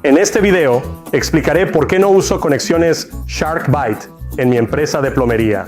En este video explicaré por qué no uso conexiones SharkBite en mi empresa de plomería.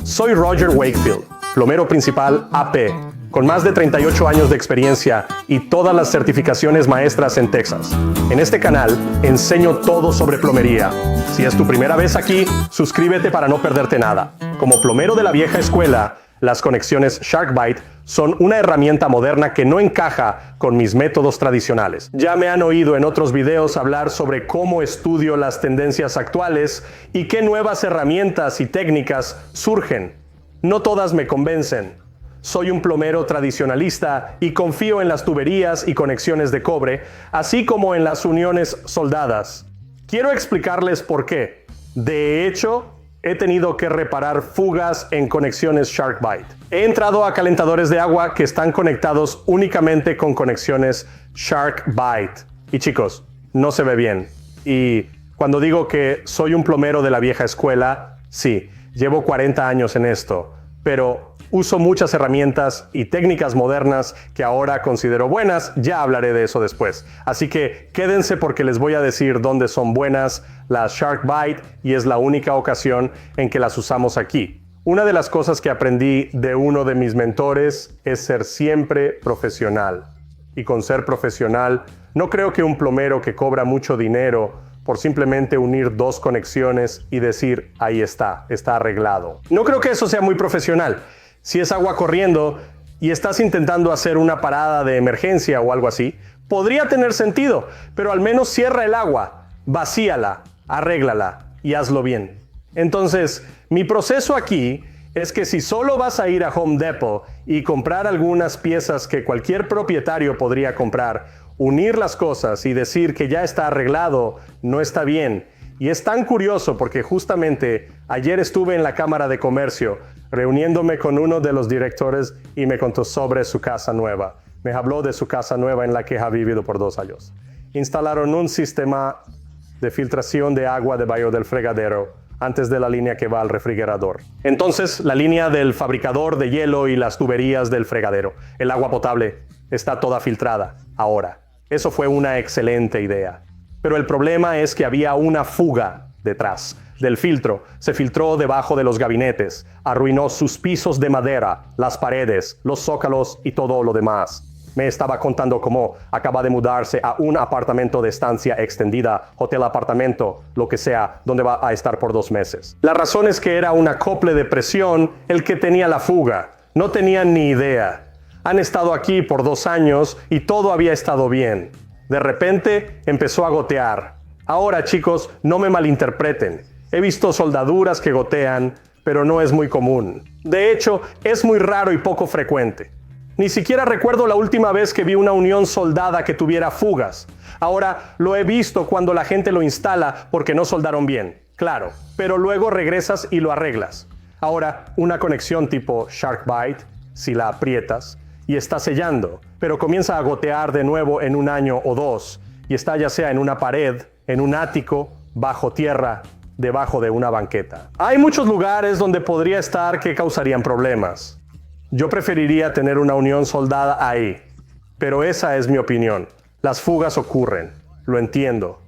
Soy Roger Wakefield, plomero principal AP, con más de 38 años de experiencia y todas las certificaciones maestras en Texas. En este canal enseño todo sobre plomería. Si es tu primera vez aquí, suscríbete para no perderte nada. Como plomero de la vieja escuela, las conexiones SharkBite son una herramienta moderna que no encaja con mis métodos tradicionales. Ya me han oído en otros videos hablar sobre cómo estudio las tendencias actuales y qué nuevas herramientas y técnicas surgen. No todas me convencen. Soy un plomero tradicionalista y confío en las tuberías y conexiones de cobre, así como en las uniones soldadas. Quiero explicarles por qué. De hecho, he tenido que reparar fugas en conexiones SharkBite. He entrado a calentadores de agua que están conectados únicamente con conexiones SharkBite. Y chicos, no se ve bien. Y cuando digo que soy un plomero de la vieja escuela, sí, llevo 40 años en esto, pero uso muchas herramientas y técnicas modernas que ahora considero buenas. Ya hablaré de eso después. Así que quédense porque les voy a decir dónde son buenas las SharkBite y es la única ocasión en que las usamos aquí. Una de las cosas que aprendí de uno de mis mentores es ser siempre profesional. Y con ser profesional, no creo que un plomero que cobra mucho dinero por simplemente unir dos conexiones y decir, ahí está arreglado. No creo que eso sea muy profesional. Si es agua corriendo y estás intentando hacer una parada de emergencia o algo así, podría tener sentido, pero al menos cierra el agua, vacíala, arréglala y hazlo bien. Entonces, mi proceso aquí es que si solo vas a ir a Home Depot y comprar algunas piezas que cualquier propietario podría comprar, unir las cosas y decir que ya está arreglado no está bien. Y es tan curioso porque justamente ayer estuve en la Cámara de Comercio reuniéndome con uno de los directores y me contó sobre su casa nueva. Me habló de su casa nueva en la que ha vivido por 2 años. Instalaron un sistema de filtración de agua debajo del fregadero antes de la línea que va al refrigerador. Entonces, la línea del fabricador de hielo y las tuberías del fregadero. El agua potable está toda filtrada ahora. Eso fue una excelente idea. Pero el problema es que había una fuga detrás del filtro. Se filtró debajo de los gabinetes, arruinó sus pisos de madera, las paredes, los zócalos y todo lo demás. Me estaba contando cómo acaba de mudarse a un apartamento de estancia extendida, hotel apartamento, lo que sea, donde va a estar por 2 meses. La razón es que era un acople de presión el que tenía la fuga. No tenían ni idea. Han estado aquí por 2 años y todo había estado bien. De repente empezó a gotear. Ahora, chicos, no me malinterpreten. He visto soldaduras que gotean, pero no es muy común. De hecho, es muy raro y poco frecuente. Ni siquiera recuerdo la última vez que vi una unión soldada que tuviera fugas. Ahora, lo he visto cuando la gente lo instala porque no soldaron bien, claro, pero luego regresas y lo arreglas. Ahora, una conexión tipo SharkBite, si la aprietas, y está sellando, pero comienza a gotear de nuevo en 1 año o 2, y está ya sea en una pared, en un ático, bajo tierra, debajo de una banqueta. Hay muchos lugares donde podría estar que causarían problemas. Yo preferiría tener una unión soldada ahí, pero esa es mi opinión. Las fugas ocurren, lo entiendo.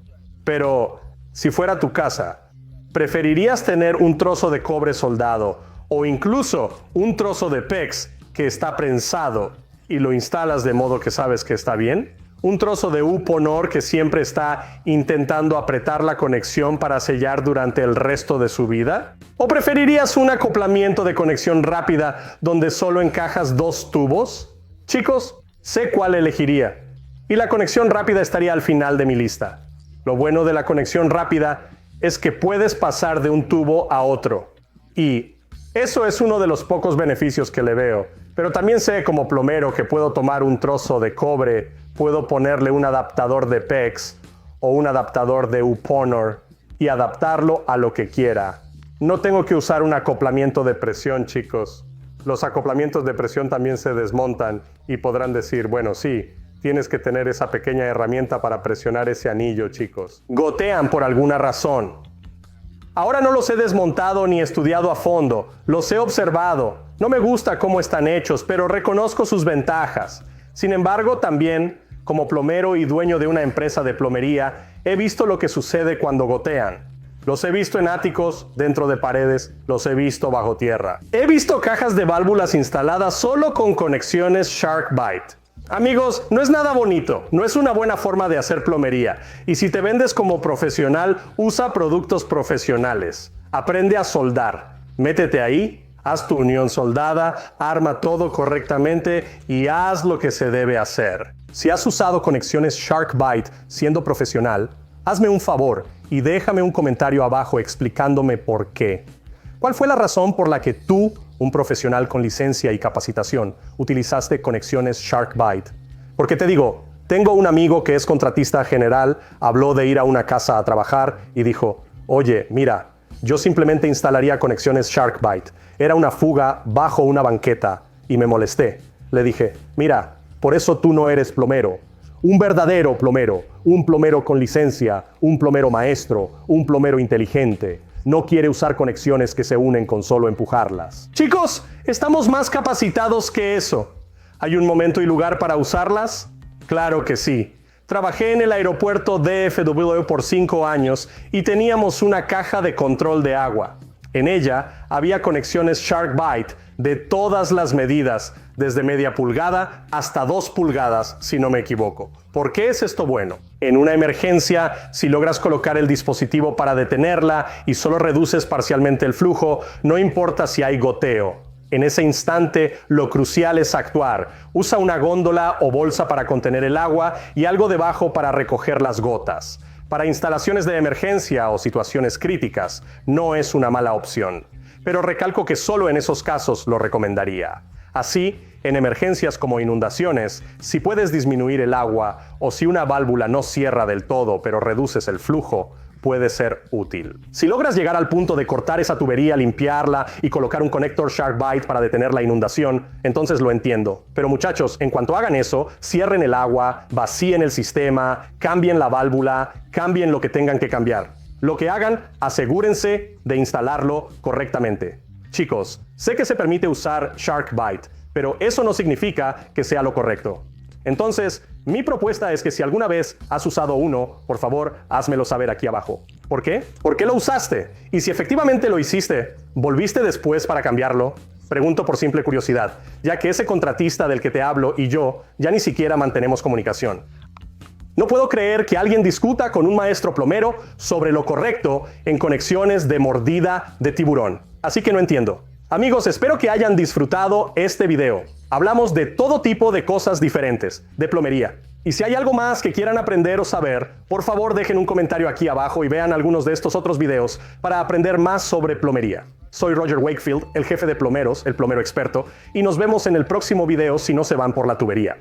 Pero si fuera tu casa, ¿preferirías tener un trozo de cobre soldado o incluso un trozo de PEX que está prensado y lo instalas de modo que sabes que está bien? ¿Un trozo de Uponor que siempre está intentando apretar la conexión para sellar durante el resto de su vida? ¿O preferirías un acoplamiento de conexión rápida donde solo encajas 2 tubos? Chicos, sé cuál elegiría. Y la conexión rápida estaría al final de mi lista. Lo bueno de la conexión rápida es que puedes pasar de un tubo a otro. Y eso es uno de los pocos beneficios que le veo. Pero también sé como plomero que puedo tomar un trozo de cobre, puedo ponerle un adaptador de PEX o un adaptador de Uponor y adaptarlo a lo que quiera. No tengo que usar un acoplamiento de presión, chicos. Los acoplamientos de presión también se desmontan y podrán decir, bueno, sí, tienes que tener esa pequeña herramienta para presionar ese anillo, chicos. Gotean por alguna razón. Ahora no los he desmontado ni estudiado a fondo, los he observado. No me gusta cómo están hechos, pero reconozco sus ventajas. Sin embargo, también Como plomero y dueño de una empresa de plomería, he visto lo que sucede cuando gotean. Los he visto en áticos, dentro de paredes, los he visto bajo tierra. He visto cajas de válvulas instaladas solo con conexiones SharkBite. Amigos, no es nada bonito, no es una buena forma de hacer plomería. Y si te vendes como profesional, usa productos profesionales. Aprende a soldar. Métete ahí, haz tu unión soldada, arma todo correctamente y haz lo que se debe hacer. Si has usado conexiones SharkBite siendo profesional, hazme un favor y déjame un comentario abajo explicándome por qué. ¿Cuál fue la razón por la que tú, un profesional con licencia y capacitación, utilizaste conexiones SharkBite? Porque te digo, tengo un amigo que es contratista general, habló de ir a una casa a trabajar y dijo, oye, mira, yo simplemente instalaría conexiones SharkBite. Era una fuga bajo una banqueta y me molesté. Le dije, mira, por eso tú no eres plomero. Un verdadero plomero, un plomero con licencia, un plomero maestro, un plomero inteligente, no quiere usar conexiones que se unen con solo empujarlas. Chicos, estamos más capacitados que eso. ¿Hay un momento y lugar para usarlas? Claro que sí. Trabajé en el aeropuerto DFW por 5 años y teníamos una caja de control de agua. En ella había conexiones SharkBite de todas las medidas, desde media pulgada hasta 2 pulgadas, si no me equivoco. ¿Por qué es esto bueno? En una emergencia, si logras colocar el dispositivo para detenerla y solo reduces parcialmente el flujo, no importa si hay goteo. En ese instante, lo crucial es actuar. Usa una góndola o bolsa para contener el agua y algo debajo para recoger las gotas. Para instalaciones de emergencia o situaciones críticas, no es una mala opción. Pero recalco que solo en esos casos lo recomendaría. Así, en emergencias como inundaciones, si puedes disminuir el agua o si una válvula no cierra del todo pero reduces el flujo, puede ser útil. Si logras llegar al punto de cortar esa tubería, limpiarla y colocar un conector SharkBite para detener la inundación, entonces lo entiendo. Pero muchachos, en cuanto hagan eso, cierren el agua, vacíen el sistema, cambien la válvula, cambien lo que tengan que cambiar. Lo que hagan, asegúrense de instalarlo correctamente. Chicos, sé que se permite usar SharkBite, pero eso no significa que sea lo correcto. Entonces, mi propuesta es que si alguna vez has usado uno, por favor, házmelo saber aquí abajo. ¿Por qué? ¿Por qué lo usaste? Y si efectivamente lo hiciste, ¿volviste después para cambiarlo? Pregunto por simple curiosidad, ya que ese contratista del que te hablo y yo ya ni siquiera mantenemos comunicación. No puedo creer que alguien discuta con un maestro plomero sobre lo correcto en conexiones de mordida de tiburón. Así que no entiendo. Amigos, espero que hayan disfrutado este video. Hablamos de todo tipo de cosas diferentes, de plomería. Y si hay algo más que quieran aprender o saber, por favor dejen un comentario aquí abajo y vean algunos de estos otros videos para aprender más sobre plomería. Soy Roger Wakefield, el jefe de plomeros, el plomero experto, y nos vemos en el próximo video si no se van por la tubería.